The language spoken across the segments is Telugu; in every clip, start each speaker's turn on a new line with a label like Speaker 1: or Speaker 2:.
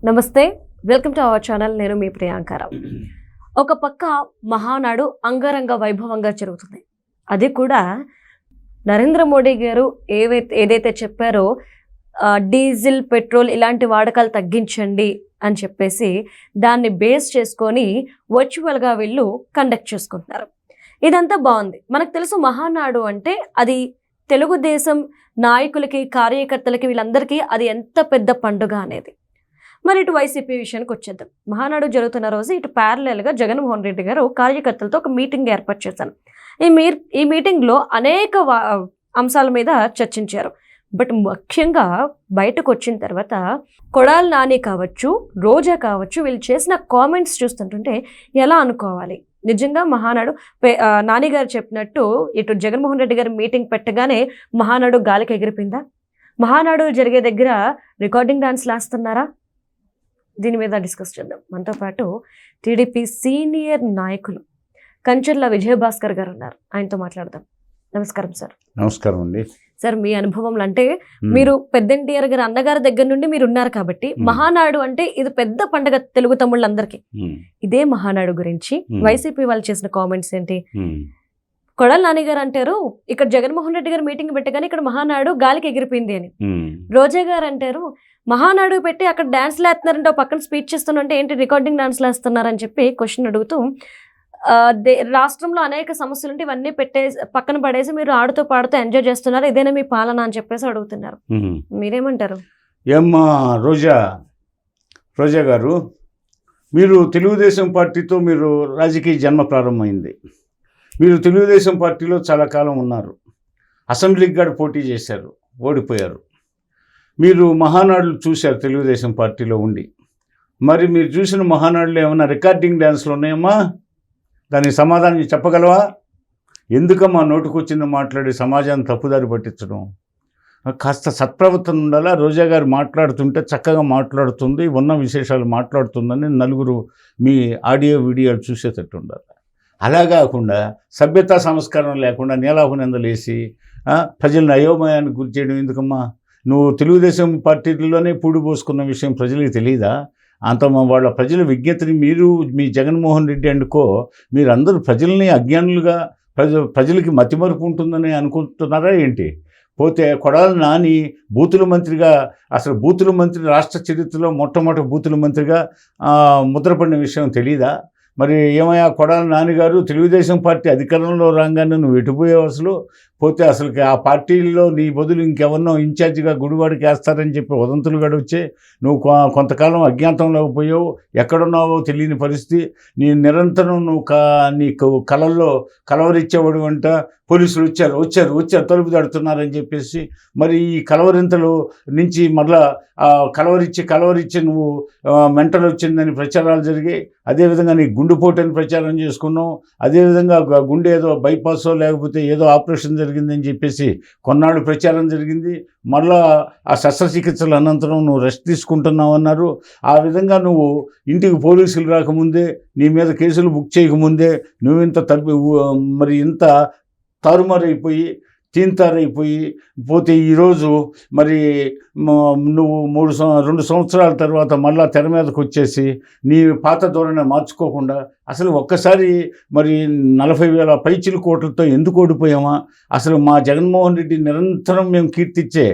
Speaker 1: నమస్తే, వెల్కమ్ టు అవర్ ఛానల్. నేను మీ ప్రియాంకారావు. ఒక పక్క మహానాడు అంగరంగ వైభవంగా జరుగుతుంది. అది కూడా నరేంద్ర మోడీ గారు ఏదైతే చెప్పారో డీజిల్, పెట్రోల్ ఇలాంటి వాడకాలు తగ్గించండి అని చెప్పేసి దాన్ని బేస్ చేసుకొని వర్చువల్గా వీళ్ళు కండక్ట్ చేసుకుంటున్నారు. ఇదంతా బాగుంది. మనకు తెలుసు మహానాడు అంటే అది తెలుగుదేశం నాయకులకి, కార్యకర్తలకి, వీళ్ళందరికీ అది ఎంత పెద్ద పండుగ అనేది. మరి ఇటు వైసీపీ విషయానికి వచ్చేద్దాం. మహానాడు జరుగుతున్న రోజు ఇటు ప్యారలల్గా జగన్మోహన్ రెడ్డి గారు కార్యకర్తలతో ఒక మీటింగ్ ఏర్పాటు చేశారు. ఈ మీటింగ్లో అనేక అంశాల మీద చర్చించారు. బట్ ముఖ్యంగా బయటకు వచ్చిన తర్వాత కొడాలి నాని కావచ్చు, రోజా కావచ్చు, వీళ్ళు చేసిన కామెంట్స్ చూస్తుంటుంటే ఎలా అనుకోవాలి? నిజంగా మహానాడు నాని గారు చెప్పినట్టు ఇటు జగన్మోహన్ రెడ్డి గారు మీటింగ్ పెట్టగానే మహానాడు గాలికి ఎగిరిపోయిందా? మహానాడు జరిగే దగ్గర రికార్డింగ్ డాన్స్ వేస్తున్నారా? దీని మీద డిస్కస్ చేద్దాం. మనతో పాటు టీడీపీ సీనియర్ నాయకులు కంచర్ల విజయభాస్కర్ గారు ఉన్నారు. ఆయనతో మాట్లాడదాం. నమస్కారం సార్.
Speaker 2: నమస్కారం అండి.
Speaker 1: సార్, మీ అనుభవంలో అంటే మీరు పెద్ద ఎన్టీఆర్ గారు అన్నగారి దగ్గర నుండి మీరు ఉన్నారు కాబట్టి మహానాడు అంటే ఇది పెద్ద పండుగ తెలుగు తమ్ముళ్ళందరికీ. ఇదే మహానాడు గురించి వైసీపీ వాళ్ళు చేసిన కామెంట్స్ ఏంటి? కొడాలి నాని గారు అంటారు ఇక్కడ జగన్మోహన్ రెడ్డి గారు మీటింగ్ పెట్టగానే ఇక్కడ మహానాడు గాలికి ఎగిరిపోయింది అని. రోజా గారు అంటారు మహానాడు పెట్టి అక్కడ డాన్స్లు వేస్తున్నారంటే పక్కన స్పీచ్ చేస్తున్నంటే ఏంటి రికార్డింగ్ డాన్స్లు వేస్తున్నారని చెప్పి క్వశ్చన్ అడుగుతూ రాష్ట్రంలో అనేక సమస్యలు ఉంటే ఇవన్నీ పక్కన పడేసి మీరు ఆడుతూ పాడుతూ ఎంజాయ్ చేస్తున్నారు, ఇదేనా మీ పాలన అని చెప్పేసి అడుగుతున్నారు. మీరేమంటారు?
Speaker 2: ఏమ్మా రోజా గారు, మీరు తెలుగుదేశం పార్టీతో మీరు రాజకీయ జన్మ ప్రారంభమైంది. మీరు తెలుగుదేశం పార్టీలో చాలా కాలం ఉన్నారు. అసెంబ్లీకి కూడా పోటీ చేశారు, ఓడిపోయారు. మీరు మహానాడులు చూశారు తెలుగుదేశం పార్టీలో ఉండి. మరి మీరు చూసిన మహానాడులో ఏమైనా రికార్డింగ్ డ్యాన్స్లు ఉన్నాయమ్మా? దానికి సమాధానం చెప్పగలవా? ఎందుకమ్మా నోటుకొచ్చింది మాట్లాడి సమాజాన్ని తప్పుదారి పట్టించడం? కాస్త సత్ప్రవర్తన ఉండాలా? రోజా గారు మాట్లాడుతుంటే చక్కగా మాట్లాడుతుంది, ఉన్న విశేషాలు మాట్లాడుతుందని నలుగురు మీ ఆడియో వీడియోలు చూసేటట్టు ఉండాలి. అలా కాకుండా సభ్యతా సంస్కారం లేకుండా నీలాహునందలేసి ప్రజలను అయోమయానికి గురి చేయడం ఎందుకమ్మా? నువ్వు తెలుగుదేశం పార్టీలోనే పూడి పోసుకున్న విషయం ప్రజలకు తెలియదా? అంత వాళ్ళ ప్రజల విజ్ఞతని మీరు మీ జగన్మోహన్ రెడ్డి అనుకో మీరందరూ ప్రజల్ని అజ్ఞానులుగా ప్రజలకి మతిమరుపు ఉంటుందని అనుకుంటున్నారా ఏంటి? పోతే కొడాలి నాని బూతుల మంత్రిగా, అసలు బూతుల మంత్రి రాష్ట్ర చరిత్రలో మొట్టమొదటి బూతుల మంత్రిగా ముద్రపడిన విషయం తెలీదా? మరి ఏమయ్యా కొడాలి నాన్నగారు, తెలుగుదేశం పార్టీ అధికారంలో రాగానే నువ్వు ఎటుపోయావు? అసలు పోతే అసలుకి ఆ పార్టీల్లో నీ బదులు ఇంకెవరినో ఇన్ఛార్జిగా గుడివాడికి వేస్తారని చెప్పి వదంతులు గడివచ్చే నువ్వు కొంతకాలం అజ్ఞాతంలో పోయావు. ఎక్కడున్నావో తెలియని పరిస్థితి. నీ నిరంతరం నువ్వు నీకు కలల్లో కలవరిచ్చేవాడు అంట. పోలీసులు వచ్చారు తలుపు తడుతున్నారని చెప్పేసి మరి ఈ కలవరింతలు నుంచి మళ్ళా కలవరిచ్చి నువ్వు మెంటల్ వచ్చిందని ప్రచారాలు జరిగాయి. అదేవిధంగా నీ గుండెపోటని ప్రచారం చేసుకున్నావు. అదేవిధంగా గుండె ఏదో బైపాసో లేకపోతే ఏదో ఆపరేషన్ జరిగిందని చెప్పేసి కొన్నాళ్ళు ప్రచారం జరిగింది. మళ్ళా ఆ శస్త్రచికిత్సల అనంతరం నువ్వు రెస్ట్ తీసుకుంటున్నావు అన్నారు. ఆ విధంగా నువ్వు ఇంటికి పోలీసులు రాకముందే, నీ మీద కేసులు బుక్ చేయకముందే నువ్వు మరి ఇంత తారుమారైపోయి తీన్తారైపోయి పోతే ఈరోజు మరి నువ్వు 2 సంవత్సరాల తర్వాత మళ్ళా తెర మీదకి వచ్చేసి నీ పాత ధోరణి మార్చుకోకుండా అసలు ఒక్కసారి మరి 40,000 పైచిలు కోట్లతో ఎందుకు ఓడిపోయామా? అసలు మా జగన్మోహన్ రెడ్డి నిరంతరం మేము కీర్తించే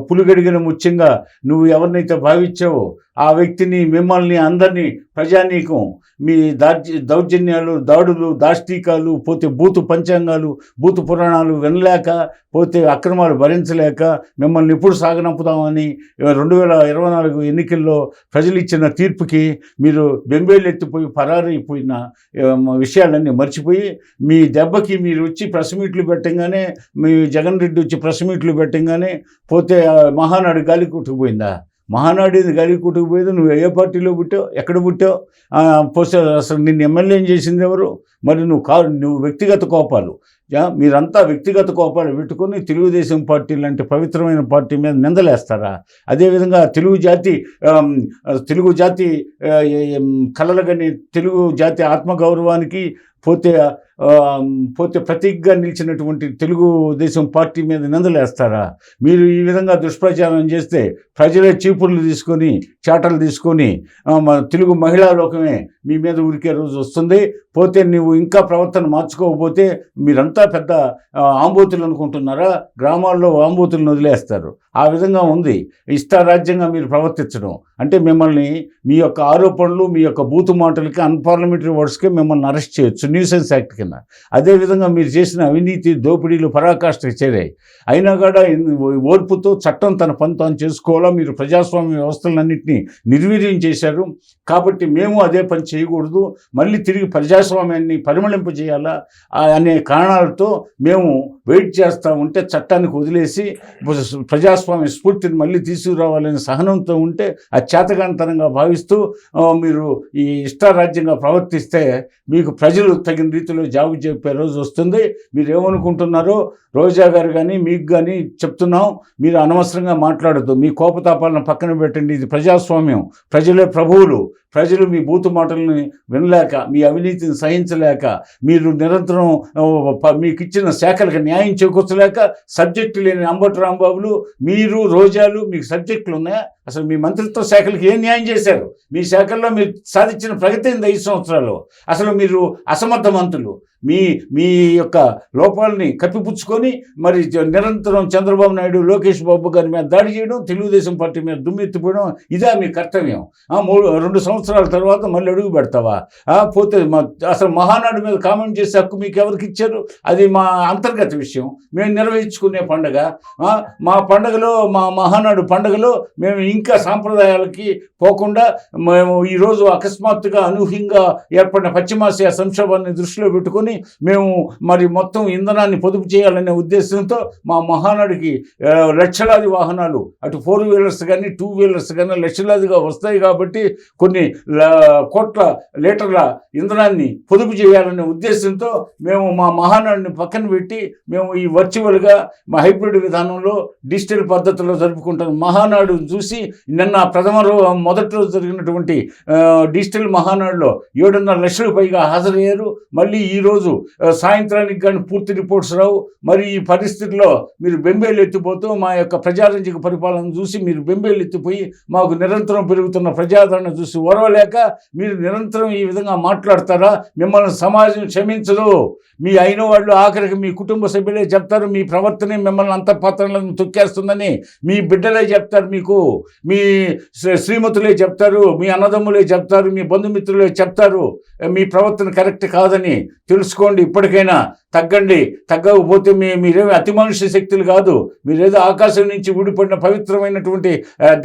Speaker 2: పులిగడిగిన ముత్యంగా నువ్వు ఎవరినైతే భావించావో ఆ వ్యక్తిని, మిమ్మల్ని, అందరినీ ప్రజానీకం మీ దౌర్జన్యాలు, దాడులు, దాష్టీకాలు, పోతే బూతు పంచాంగాలు, బూతు పురాణాలు వినలేక, పోతే అక్రమాలు భరించలేక మిమ్మల్ని ఎప్పుడు సాగనంపుదామని 2024 ఎన్నికల్లో ప్రజలు ఇచ్చిన తీర్పుకి మీరు బెంబేలు ఎత్తిపోయి పరారైపోయిన విషయాలన్నీ మర్చిపోయి మీ దెబ్బకి మీరు వచ్చి ప్రెస్ మీట్లు పెట్టంగానే, మీ జగన్ రెడ్డి వచ్చి ప్రెస్ మీట్లు పెట్టంగానే పోతే మహానాడు గాలి కొట్టుకుపోయిందా? మహానాడు గాలి కొట్టుకుపోయేది నువ్వు ఏ పార్టీలో పుట్టావు? ఎక్కడ పుట్టావు? పోతే అసలు నిన్ను ఎమ్మెల్యేం చేసింది ఎవరు? మరి నువ్వు వ్యక్తిగత కోపాలు, మీరంతా వ్యక్తిగత కోపాలు పెట్టుకొని తెలుగుదేశం పార్టీ లాంటి పవిత్రమైన పార్టీ మీద నిందలేస్తారా? అదేవిధంగా తెలుగు జాతి కలలుగని తెలుగు జాతి ఆత్మగౌరవానికి పోతే ప్రతీకగా నిలిచినటువంటి తెలుగుదేశం పార్టీ మీద నిందలేస్తారా? మీరు ఈ విధంగా దుష్ప్రచారం చేస్తే ప్రజలే చీపుర్లు తీసుకొని చాటలు తీసుకొని మన తెలుగు మహిళా లోకమే మీ మీద ఉరికే రోజు వస్తుంది. పోతే నువ్వు ఇంకా ప్రవర్తన మార్చుకోకపోతే మీరంతా పెద్ద ఆంబోతులు అనుకుంటున్నారా? గ్రామాల్లో ఆంబోతులను వదిలేస్తారు. ఆ విధంగా ఉంది ఇష్టారాజ్యంగా మీరు ప్రవర్తించడం. అంటే మిమ్మల్ని మీ యొక్క ఆరోపణలు, మీ యొక్క బూతు మాటలకి, అన్పార్లమెంటరీ వర్డ్స్కి మిమ్మల్ని అరెస్ట్ చేయొచ్చు న్యూసెన్స్ యాక్ట్ కింద. అదేవిధంగా మీరు చేసిన అవినీతి, దోపిడీలు పరాకాష్ఠకి చేరాయి. అయినా కూడా ఓర్పుతో చట్టం తన పని తాను చేసుకోవాలా. మీరు ప్రజాస్వామ్య వ్యవస్థలన్నింటినీ నిర్వీర్యం చేశారు. కాబట్టి మేము అదే పని చేయకూడదు, మళ్ళీ తిరిగి ప్రజాస్వామ్యాన్ని పరిమళింపజేయాలా అనే కారణాలతో మేము వెయిట్ చేస్తూ ఉంటే చట్టానికి వదిలేసి ప్రజాస్వామ్య స్ఫూర్తిని మళ్ళీ తీసుకురావాలనే సహనంతో ఉంటే అది చేతగానితనంగా భావిస్తూ మీరు ఈ ఇష్టారాజ్యంగా ప్రవర్తిస్తే మీకు ప్రజలు తగిన రీతిలో జవాబు చెప్పే రోజు వస్తుంది. మీరు ఏమనుకుంటున్నారో రోజా గారు కానీ మీకు కానీ చెప్తున్నాం, మీరు అనవసరంగా మాట్లాడద్దు. మీ కోపతాపాలను పక్కన పెట్టండి. ఇది ప్రజాస్వామ్యం, ప్రజలే ప్రభువులు. ప్రజలు మీ బూతు మాటల్ని వినలేక, మీ అవినీతిని సహించలేక, మీరు నిరంతరం మీకు ఇచ్చిన శాఖలకు న్యాయం చేకూర్చలేక సబ్జెక్టు లేని అంబటి రాంబాబులు, మీరు రోజాలు మీకు సబ్జెక్టులు ఉన్నాయా? అసలు మీ మంత్రిత్వ శాఖలకు ఏం న్యాయం చేశారు? మీ శాఖల్లో మీరు సాధించిన ప్రగతి 5 సంవత్సరాలు. అసలు మీరు అసమర్థవంతులు. మీ యొక్క లోపాలని కప్పిపుచ్చుకొని మరి నిరంతరం చంద్రబాబు నాయుడు, లోకేష్ బాబు గారి మీద దాడి చేయడం, తెలుగుదేశం పార్టీ మీద దుమ్మెత్తిపోవడం, ఇదే మీ కర్తవ్యం. 2 సంవత్సరాల తర్వాత మళ్ళీ అడుగు పెడతావా? పోతే అసలు మహానాడు మీద కామెంట్ చేసే హక్కు మీకు ఎవరికి ఇచ్చారు? అది మా అంతర్గత విషయం. మేము నిర్వహించుకునే పండుగ. మా పండుగలో, మా మహానాడు పండుగలో మేము ఇంకా సాంప్రదాయాలకి పోకుండా మేము ఈరోజు అకస్మాత్తుగా అనూహ్యంగా ఏర్పడిన పశ్చిమాసియా సంక్షోభాన్ని దృష్టిలో పెట్టుకొని మేము మరి మొత్తం ఇంధనాన్ని పొదుపు చేయాలనే ఉద్దేశంతో మా మహానాడికి లక్షలాది వాహనాలు, అటు 4 వీలర్స్ కానీ 2 వీలర్స్ కానీ లక్షలాదిగా వస్తాయి. కాబట్టి కొన్ని కోట్ల లీటర్ల ఇంధనాన్ని పొదుపు చేయాలనే ఉద్దేశంతో మేము మా మహానాడిని పక్కన పెట్టి మేము ఈ వర్చువల్గా మా హైబ్రిడ్ విధానంలో డిజిటల్ పద్ధతిలో జరుపుకుంటాం. మహానాడు చూసి నిన్న మొదటి రోజు జరిగినటువంటి డిజిటల్ మహానాడులో 7.5 లక్షలకు పైగా హాజరయ్యారు. మళ్ళీ ఈరోజు సాయంత్రానికి కానీ పూర్తి రిపోర్ట్స్ రావు. మరి ఈ పరిస్థితుల్లో మీరు బెంబేలు ఎత్తిపోతూ మా యొక్క ప్రజారంజక పరిపాలన చూసి మీరు బెంబేలు ఎత్తిపోయి మాకు నిరంతరం పెరుగుతున్న ప్రజాదరణ చూసి ఓర్వలేక మీరు నిరంతరం ఈ విధంగా మాట్లాడతారా? మిమ్మల్ని సమాజం క్షమించదు. మీ అయిన వాళ్ళు ఆఖరికి మీ కుటుంబ సభ్యులే చెప్తారు మీ ప్రవర్తనే మిమ్మల్ని అంతఃపాత్రలను తొక్కేస్తుందని. మీ బిడ్డలే చెప్తారు, మీకు మీ శ్రీమతులే చెప్తారు, మీ అన్నదమ్ములే చెప్తారు, మీ బంధుమిత్రులే చెప్తారు మీ ప్రవర్తన కరెక్ట్ కాదని. తెలుసుకోండి, ఇప్పటికైనా తగ్గండి. తగ్గకపోతే మీరేమి అతి మనుష్య శక్తులు కాదు. మీరేదో ఆకాశం నుంచి ఊడిపడిన పవిత్రమైనటువంటి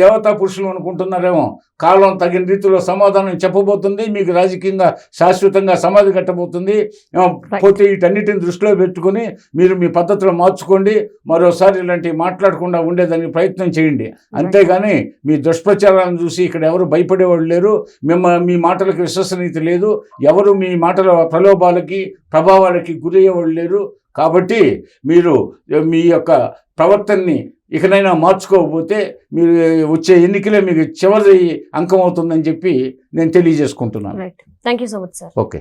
Speaker 2: దేవతా పురుషులు అనుకుంటున్నారేమో. కాలం తగిన రీతిలో సమాధానం చెప్పబోతుంది. మీకు రాజకీయంగా శాశ్వతంగా సమాధి కట్టబోతుంది. పోతే వీటన్నిటిని దృష్టిలో పెట్టుకొని మీరు మీ పద్ధతులు మార్చుకోండి. మరోసారి ఇలాంటివి మాట్లాడకుండా ఉండేదానికి ప్రయత్నం చేయండి. అంతేగాని మీ దుష్ప్రచారాలను చూసి ఇక్కడ ఎవరు భయపడేవాళ్ళు లేరు. మీ మాటలకు విశ్వసనీయత లేదు. ఎవరు మీ మాటల ప్రలోభాలకి, ప్రభావాలకి గురయ్యేవాళ్ళు లేరు. కాబట్టి మీరు మీ యొక్క ప్రవర్తనని ఇకనైనా మార్చుకోకపోతే మీరు వచ్చే ఎన్నికలే మీకు చివరి అంకం అవుతుందని చెప్పి నేను తెలియజేసుకుంటున్నాను.
Speaker 1: Thank you so much sir.
Speaker 2: Okay.